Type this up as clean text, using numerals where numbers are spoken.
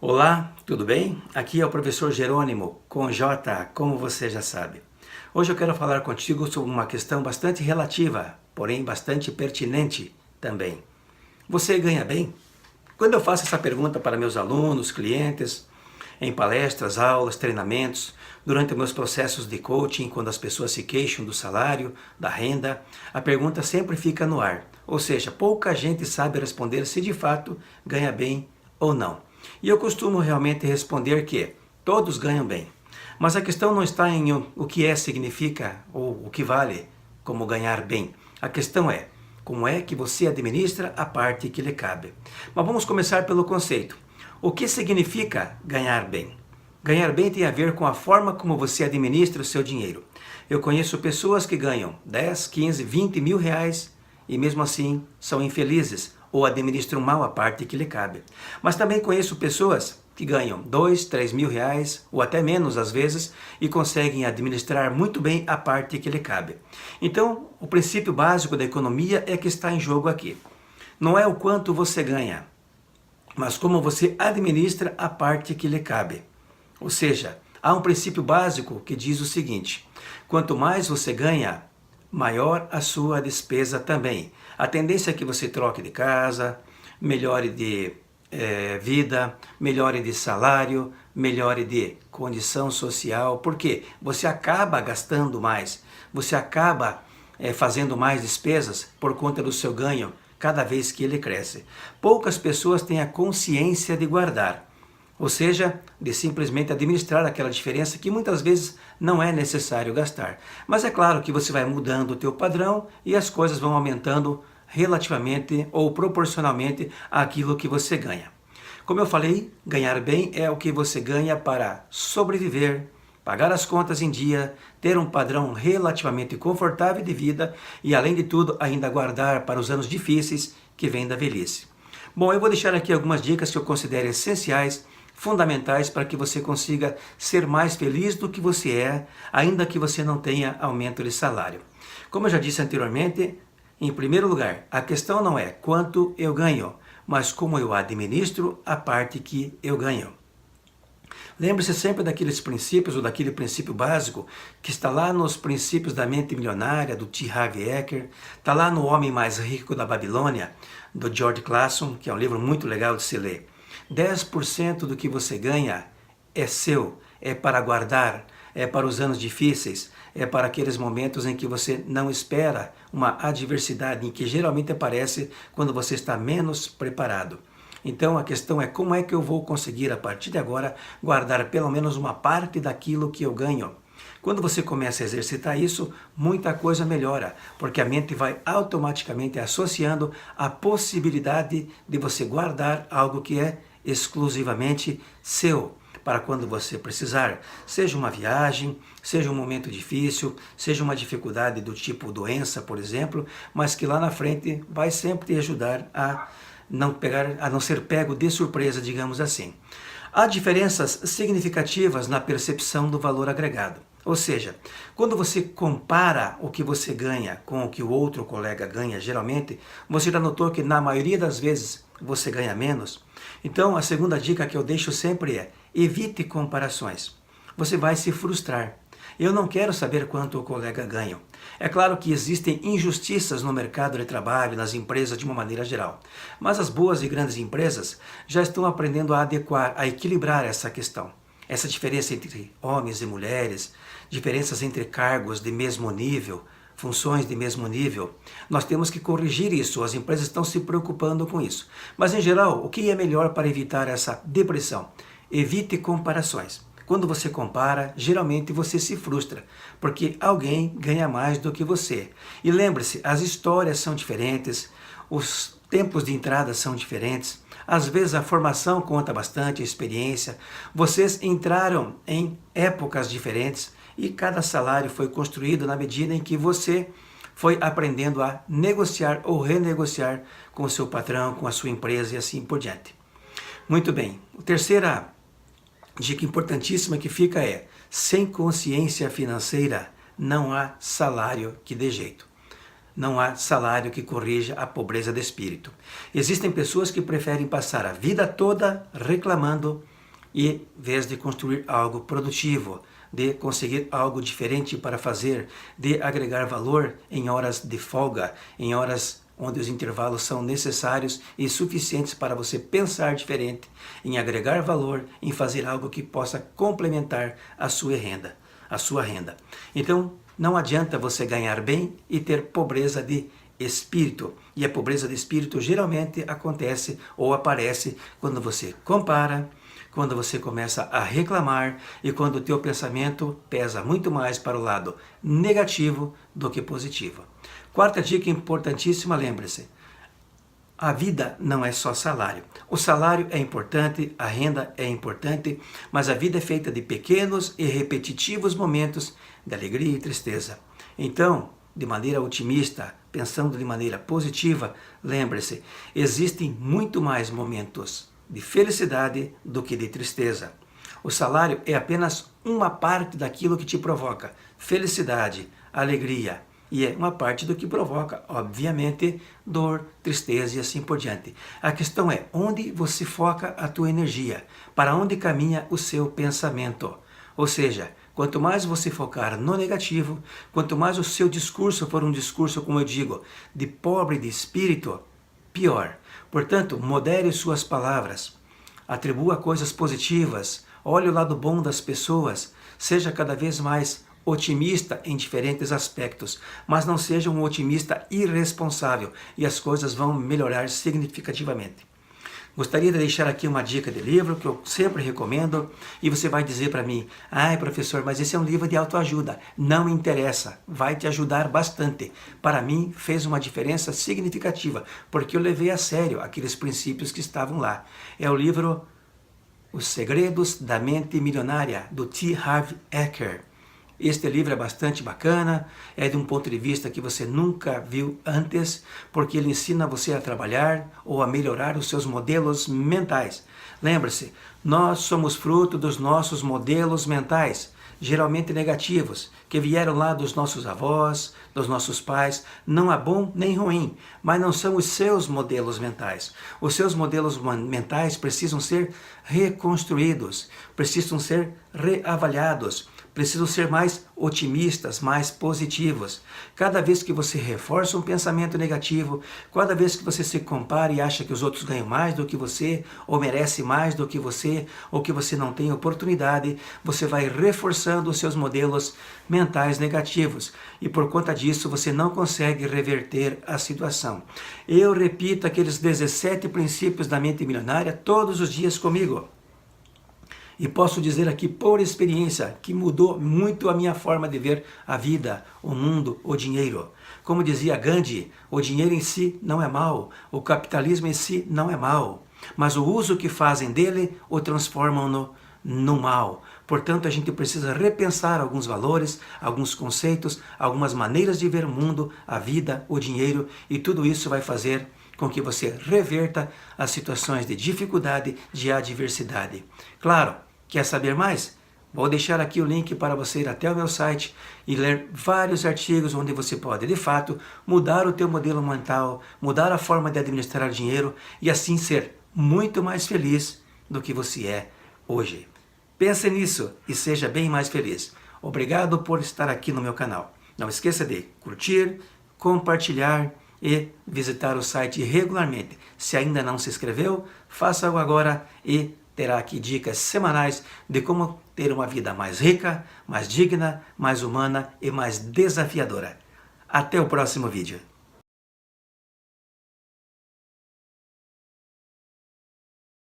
Olá, tudo bem? Aqui é o professor Jerônimo, com J, como você já sabe. Hoje eu quero falar contigo sobre uma questão bastante relativa, porém bastante pertinente também. Você ganha bem? Quando eu faço essa pergunta para meus alunos, clientes, em palestras, aulas, treinamentos, durante meus processos de coaching, quando as pessoas se queixam do salário, da renda, a pergunta sempre fica no ar. Ou seja, pouca gente sabe responder se de fato ganha bem ou não. E eu costumo realmente responder que todos ganham bem. Mas a questão não está em o que significa ou o que vale como ganhar bem. A questão é como é que você administra a parte que lhe cabe. Mas vamos começar pelo conceito. O que significa ganhar bem? Ganhar bem tem a ver com a forma como você administra o seu dinheiro. Eu conheço pessoas que ganham 10, 15, 20 mil reais e mesmo assim são infelizes ou administram mal a parte que lhe cabe. Mas também conheço pessoas que ganham 2, 3 mil reais ou até menos às vezes e conseguem administrar muito bem a parte que lhe cabe. Então, o princípio básico da economia é que está em jogo aqui. Não é o quanto você ganha, mas como você administra a parte que lhe cabe. Ou seja, há um princípio básico que diz o seguinte: quanto mais você ganha, maior a sua despesa também. A tendência é que você troque de casa, melhore de vida, melhore de salário, melhore de condição social, porque você acaba gastando mais, você acaba fazendo mais despesas por conta do seu ganho cada vez que ele cresce. Poucas pessoas têm a consciência de guardar, ou seja, de simplesmente administrar aquela diferença que muitas vezes não é necessário gastar. Mas é claro que você vai mudando o teu padrão e as coisas vão aumentando relativamente ou proporcionalmente àquilo que você ganha. Como eu falei, ganhar bem é o que você ganha para sobreviver, pagar as contas em dia, ter um padrão relativamente confortável de vida e, além de tudo, ainda guardar para os anos difíceis que vêm da velhice. Bom, eu vou deixar aqui algumas dicas que eu considero essenciais, fundamentais para que você consiga ser mais feliz do que você é, ainda que você não tenha aumento de salário. Como eu já disse anteriormente, em primeiro lugar, a questão não é quanto eu ganho, mas como eu administro a parte que eu ganho. Lembre-se sempre daqueles princípios ou daquele princípio básico que está lá nos Princípios da Mente Milionária, do T. Harv Eker, está lá no Homem Mais Rico da Babilônia, do George Clason, que é um livro muito legal de se ler. 10% do que você ganha é seu, é para guardar, é para os anos difíceis, é para aqueles momentos em que você não espera uma adversidade, em que geralmente aparece quando você está menos preparado. Então a questão é como é que eu vou conseguir a partir de agora guardar pelo menos uma parte daquilo que eu ganho. Quando você começa a exercitar isso, muita coisa melhora, porque a mente vai automaticamente associando a possibilidade de você guardar algo que é exclusivamente seu, para quando você precisar, seja uma viagem, seja um momento difícil, seja uma dificuldade do tipo doença, por exemplo, mas que lá na frente vai sempre te ajudar a não ser pego de surpresa, digamos assim. Há diferenças significativas na percepção do valor agregado. Ou seja, quando você compara o que você ganha com o que o outro colega ganha, geralmente, você já notou que na maioria das vezes você ganha menos? Então, a segunda dica que eu deixo sempre é: evite comparações. Você vai se frustrar. Eu não quero saber quanto o colega ganha. É claro que existem injustiças no mercado de trabalho, nas empresas de uma maneira geral. Mas as boas e grandes empresas já estão aprendendo a adequar, a equilibrar essa questão. Essa diferença entre homens e mulheres, diferenças entre cargos de mesmo nível, funções de mesmo nível. Nós temos que corrigir isso, as empresas estão se preocupando com isso. Mas, em geral, o que é melhor para evitar essa depressão? Evite comparações. Quando você compara, geralmente você se frustra, porque alguém ganha mais do que você. E lembre-se, as histórias são diferentes, os tempos de entrada são diferentes, às vezes a formação conta bastante, a experiência. Vocês entraram em épocas diferentes e cada salário foi construído na medida em que você foi aprendendo a negociar ou renegociar com o seu patrão, com a sua empresa e assim por diante. Muito bem, a terceira dica importantíssima que fica é: sem consciência financeira não há salário que dê jeito. Não há salário que corrija a pobreza de espírito. Existem pessoas que preferem passar a vida toda reclamando em vez de construir algo produtivo, de conseguir algo diferente para fazer, de agregar valor em horas de folga, em horas onde os intervalos são necessários e suficientes para você pensar diferente, em agregar valor, em fazer algo que possa complementar a sua renda. Então, não adianta você ganhar bem e ter pobreza de espírito. E a pobreza de espírito geralmente acontece ou aparece quando você compara, quando você começa a reclamar e quando o teu pensamento pesa muito mais para o lado negativo do que positivo. Quarta dica importantíssima, lembre-se. A vida não é só salário. O salário é importante, a renda é importante, mas a vida é feita de pequenos e repetitivos momentos de alegria e tristeza. Então, de maneira otimista, pensando de maneira positiva, lembre-se, existem muito mais momentos de felicidade do que de tristeza. O salário é apenas uma parte daquilo que te provoca felicidade, alegria, e é uma parte do que provoca, obviamente, dor, tristeza e assim por diante. A questão é onde você foca a tua energia, para onde caminha o seu pensamento. Ou seja, quanto mais você focar no negativo, quanto mais o seu discurso for um discurso, como eu digo, de pobre de espírito, pior. Portanto, modere suas palavras, atribua coisas positivas, olhe o lado bom das pessoas, seja cada vez mais otimista em diferentes aspectos, mas não seja um otimista irresponsável e as coisas vão melhorar significativamente. Gostaria de deixar aqui uma dica de livro que eu sempre recomendo e você vai dizer para mim, ai professor, mas esse é um livro de autoajuda. Não interessa, vai te ajudar bastante. Para mim fez uma diferença significativa, porque eu levei a sério aqueles princípios que estavam lá. É o livro Os Segredos da Mente Milionária, do T. Harv Eker. Este livro é bastante bacana, é de um ponto de vista que você nunca viu antes, porque ele ensina você a trabalhar ou a melhorar os seus modelos mentais. Lembre-se, nós somos fruto dos nossos modelos mentais, geralmente negativos, que vieram lá dos nossos avós, dos nossos pais. Não há bom nem ruim, mas não são os seus modelos mentais. Os seus modelos mentais precisam ser reconstruídos, precisam ser reavaliados, precisam ser mais otimistas, mais positivos. Cada vez que você reforça um pensamento negativo, cada vez que você se compara e acha que os outros ganham mais do que você, ou merece mais do que você, ou que você não tem oportunidade, você vai reforçando os seus modelos mentais negativos. E por conta disso, você não consegue reverter a situação. Eu repito aqueles 17 princípios da mente milionária todos os dias comigo. E posso dizer aqui por experiência que mudou muito a minha forma de ver a vida, o mundo, o dinheiro. Como dizia Gandhi, o dinheiro em si não é mau, o capitalismo em si não é mau, mas o uso que fazem dele o transformam no mal. Portanto, a gente precisa repensar alguns valores, alguns conceitos, algumas maneiras de ver o mundo, a vida, o dinheiro, e tudo isso vai fazer com que você reverta as situações de dificuldade, de adversidade. Claro, quer saber mais? Vou deixar aqui o link para você ir até o meu site e ler vários artigos onde você pode, de fato, mudar o teu modelo mental, mudar a forma de administrar dinheiro e assim ser muito mais feliz do que você é hoje. Pense nisso e seja bem mais feliz. Obrigado por estar aqui no meu canal. Não esqueça de curtir, compartilhar e visitar o site regularmente. Se ainda não se inscreveu, faça-o agora e terá aqui dicas semanais de como ter uma vida mais rica, mais digna, mais humana e mais desafiadora. Até o próximo vídeo.